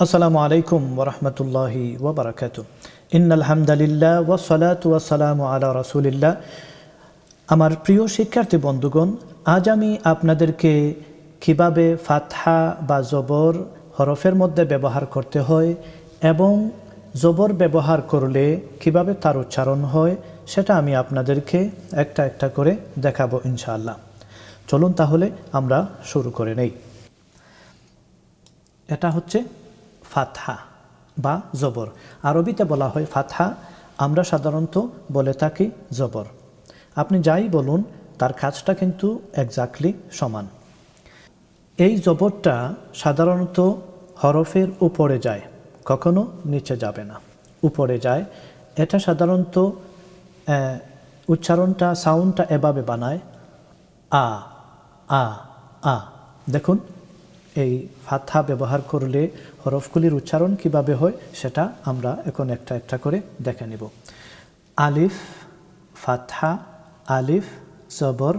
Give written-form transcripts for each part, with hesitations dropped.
আসসালামু আলাইকুম ওয়া রাহমাতুল্লাহি ওয়া বারাকাতুহু। ইন্নাল হামদালিল্লাহ ওয়াস সালাতু ওয়াস সালামু আলা রাসূলিল্লাহ। আমার প্রিয় শিক্ষার্থী বন্ধুগণ, আজ আমি আপনাদেরকে কিভাবে ফাতহা বা জবর হরফের মধ্যে ব্যবহার করতে হয় এবং জবর ব্যবহার করলে কিভাবে তার উচ্চারণ হয় সেটা আমি আপনাদেরকে একটা একটা করে দেখাবো ইনশাআল্লাহ। চলুন তাহলে আমরা শুরু করে নেই। এটা হচ্ছে ফাতহা বা জবর। আরবিতে বলা হয় ফাতহা, আমরা সাধারণত বলে থাকি জবর। আপনি যাই বলুন তার কাজটা কিন্তু এক্স্যাক্টলি সমান। এই জবরটা সাধারণত হরফের উপরে যায়, কখনো নিচে যাবে না, উপরে যায়। এটা সাধারণত উচ্চারণটা সাউন্ডটা এভাবে বানায় আ আ আ। দেখুন, এই ফাতহা ব্যবহার করলে হরফগুলির উচ্চারণ কিভাবে হয় সেটা আমরা এখন একটা একটা করে দেখে নেব। আলিফ ফাতহা, আলিফ জবর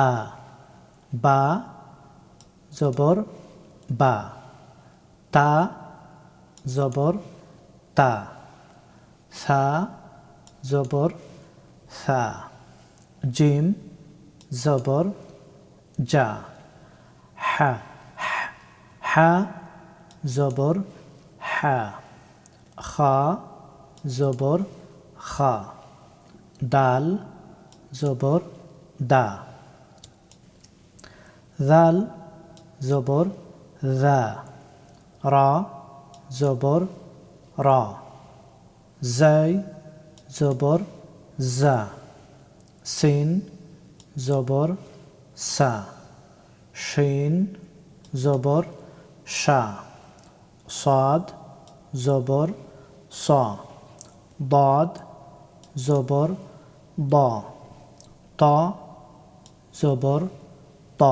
আ, বা জবর বা, তা জবর তা, সা জবর সা, জিম জবর যা, হা হা জবর হা, খা জবর খা, দাল জবর দা, জাল জবর জা, রা জবর রা, জাই জবর জা, সিন জবর সা, শিন জবর শা, সাদ জবর স, দাদ জবর দ, ত জবর ত,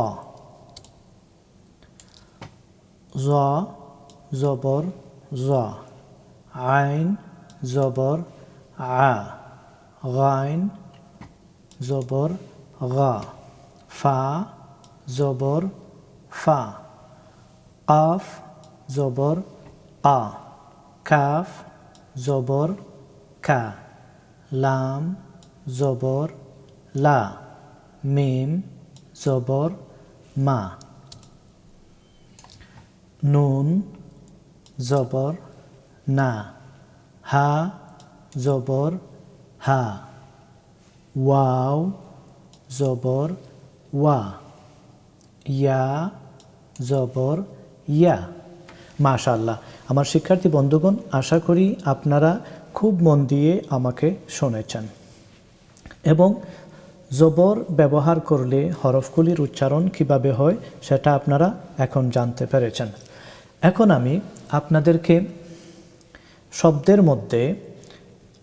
জ জবর জ, আইন জবর আ, গাইন জবর গা, ফা জবর ফা, কাফ জবর কা, কাফ জবর কা, লাম জবর লা, মিম জবর মা, নুন জবর না, হা জবর হা, ওয়াও জবর ওয়া, ইয়া জবর ইয়া। মাশাআল্লাহ, আমার শিক্ষার্থী বন্ধুগণ, আশা করি আপনারা খুব মন দিয়ে আমাকে শুনেছেন এবং জবর ব্যবহার করলে হরফগুলির উচ্চারণ কিভাবে হয় সেটা আপনারা এখন জানতে পেরেছেন। এখন আমি আপনাদেরকে শব্দের মধ্যে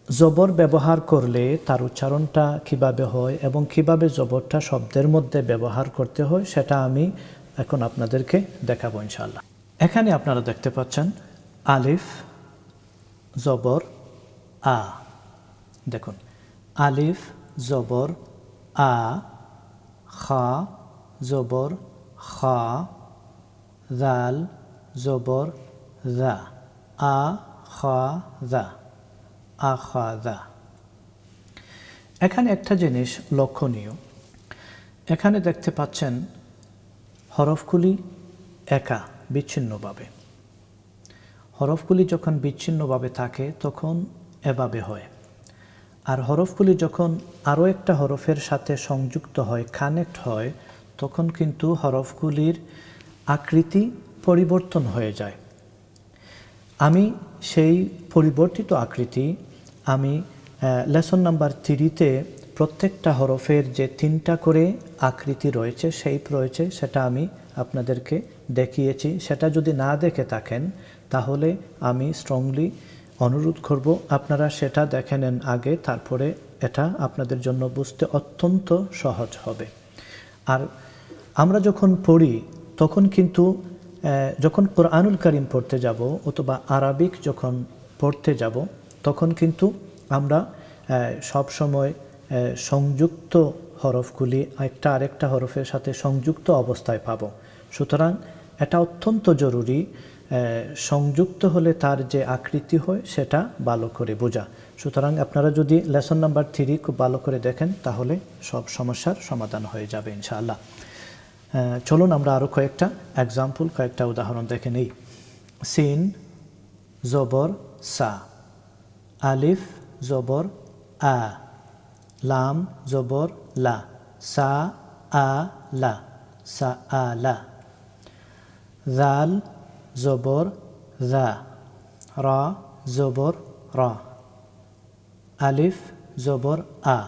জবর ব্যবহার করলে তার উচ্চারণটা কিভাবে হয় এবং কিভাবে জবরটা শব্দের মধ্যে ব্যবহার করতে হয় সেটা আমি এখন আপনাদেরকে দেখাবো ইনশাআল্লাহ। এখানে আপনারা দেখতে পাচ্ছেন আলিফ জবর আ। দেখুন, আলিফ জবর আ, খা জবর খা, জাল জবর জা, আ খা জা, আখাযা। এখানে একটা জিনিস লক্ষণীয়, এখানে দেখতে পাচ্ছেন হরফগুলি একা বিচ্ছিন্নভাবে। হরফগুলি যখন বিচ্ছিন্নভাবে থাকে তখন এভাবে হয়, আর হরফগুলি যখন আরও একটা হরফের সাথে সংযুক্ত হয়, কানেক্ট হয়, তখন কিন্তু হরফগুলির আকৃতি পরিবর্তন হয়ে যায়। আমি সেই পরিবর্তিত আকৃতি আমি লেসন নাম্বার 3-তে প্রত্যেকটা হরফের যে 3টা করে আকৃতি রয়েছে, শেপ রয়েছে, সেটা আমি আপনাদেরকে দেখিয়েছি। সেটা যদি না দেখে থাকেন তাহলে আমি স্ট্রংলি অনুরোধ করব আপনারা সেটা দেখে নেন আগে, তারপরে এটা আপনাদের জন্য বুঝতে অত্যন্ত সহজ হবে। আর আমরা যখন পড়ি তখন কিন্তু যখন কোরআনুল কারীম পড়তে যাব অথবা আরবিক যখন পড়তে যাব তখন কিন্তু আমরা সব সময় সংযুক্ত হরফগুলি একটা আরেকটা হরফের সাথে সংযুক্ত অবস্থায় পাব। সুতরাং এটা অত্যন্ত জরুরি। সংযুক্ত হলে তার যে আকৃতি হয় সেটা ভালো করে বোঝা। সুতরাং আপনারা যদি লেসন নাম্বার 3 খুব ভালো করে দেখেন তাহলে সব সমস্যার সমাধান হয়ে যাবে ইনশাআল্লাহ। চলুন আমরা আরও কয়েকটা এক্সাম্পল, কয়েকটা উদাহরণ দেখে নেই। সিন জবর সা, আলিফ জবর আ, লাম জবর লা, সা আ লা, সা আ লা, জাল জবর জা, রা জবর রা, আলিফ জবর আ,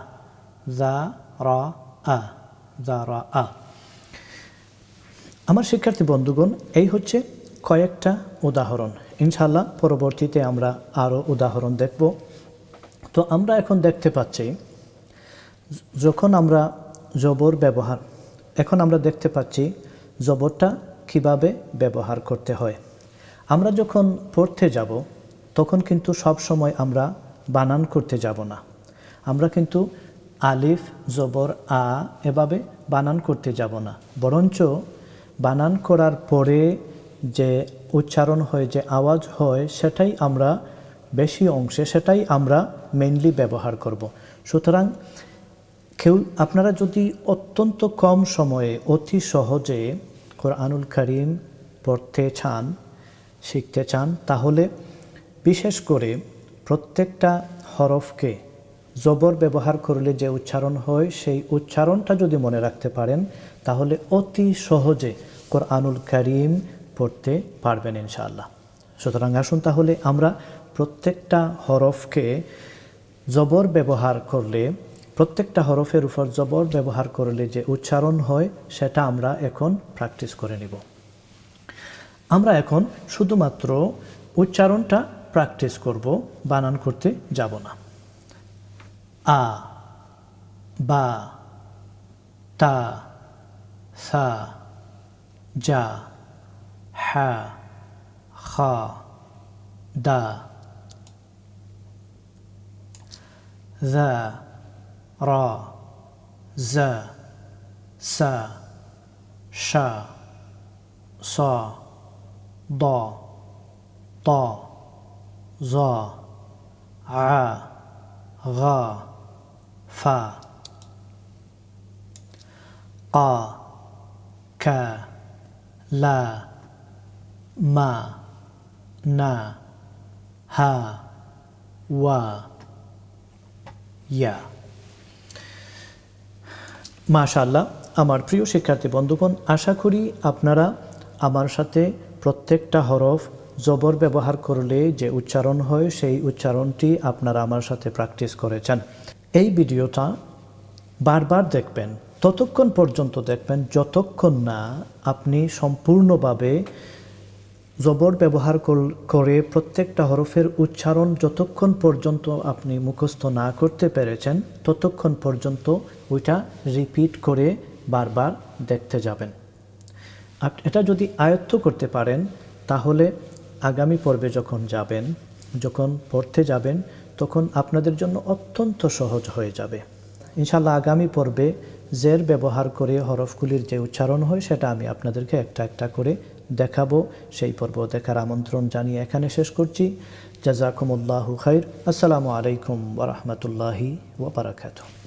জা রা আ, জা রা আ। আমার শিক্ষার্থী বন্ধুগণ, এই হচ্ছে কয়েকটা উদাহরণ। ইনশাআল্লাহ পরবর্তীতে আমরা আরও উদাহরণ দেখব। তো আমরা এখন দেখতে পাচ্ছি যখন আমরা জবর ব্যবহার, এখন আমরা দেখতে পাচ্ছি জবরটা কিভাবে ব্যবহার করতে হয়। আমরা যখন পড়তে যাব তখন কিন্তু সব সময় আমরা বানান করতে যাব না। আমরা কিন্তু আলিফ জবর আ এভাবে বানান করতে যাব না, বরঞ্চ বানান করার পরে যে উচ্চারণ হয়, যে আওয়াজ হয়, সেটাই আমরা বেশি অংশে, সেটাই আমরা মেইনলি ব্যবহার করব। সুতরাং আপনারা যদি অত্যন্ত কম সময়ে অতি সহজে কোরআনুল কারীম পড়তে চান, শিখতে চান, তাহলে বিশেষ করে প্রত্যেকটা হরফকে জবর ব্যবহার করলে যে উচ্চারণ হয় সেই উচ্চারণটা যদি মনে রাখতে পারেন তাহলে অতি সহজে কোরআনুল কারীম পড়তে পারবেন ইনশাআল্লাহ। সুতরাং আসুন তাহলে আমরা প্রত্যেকটা হরফকে জবর ব্যবহার করলে, প্রত্যেকটা হরফের উপর জবর ব্যবহার করলে যে উচ্চারণ হয় সেটা আমরা এখন প্র্যাকটিস করে নিব। আমরা এখন শুধুমাত্র উচ্চারণটা প্র্যাকটিস করব, বানান করতে যাব না। আ, বা, তা, সা, জা, হা, খা, দা, যা, রা, জা, সা, শা, সা, দ, ত, জ, আ, গা, ফা, কা, কা, লা, মা, না, হা, ওয়া, ইয়া। মাশাআল্লাহ আমার প্রিয় শিক্ষার্থী বন্ধুগণ, আশা করি আপনারা আমার সাথে প্রত্যেকটা হরফ জবর ব্যবহার করলে যে উচ্চারণ হয় সেই উচ্চারণটি আপনারা আমার সাথে প্র্যাকটিস করেছেন। এই ভিডিওটা বারবার দেখবেন, ততক্ষণ পর্যন্ত দেখবেন যতক্ষণ না আপনি সম্পূর্ণভাবে জবর ব্যবহার করে প্রত্যেকটা হরফের উচ্চারণ যতক্ষণ পর্যন্ত আপনি মুখস্থ না করতে পেরেছেন ততক্ষণ পর্যন্ত ওইটা রিপিট করে বারবার দেখতে যাবেন। এটা যদি আয়ত্ত করতে পারেন তাহলে আগামী পর্বে যখন যাবেন, যখন পড়তে যাবেন, তখন আপনাদের জন্য অত্যন্ত সহজ হয়ে যাবে ইনশাআল্লাহ। আগামী পর্বে জের ব্যবহার করে হরফগুলির যে উচ্চারণ হয় সেটা আমি আপনাদেরকে একটা একটা করে দেখাবো। সেই পর্ব দেখার আমন্ত্রণ জানিয়ে এখানে শেষ করছি। জাযাকুমুল্লাহু খাইর। আসসালামু আলাইকুম ওয়া রাহমাতুল্লাহি ওয়া বারাকাতুহু।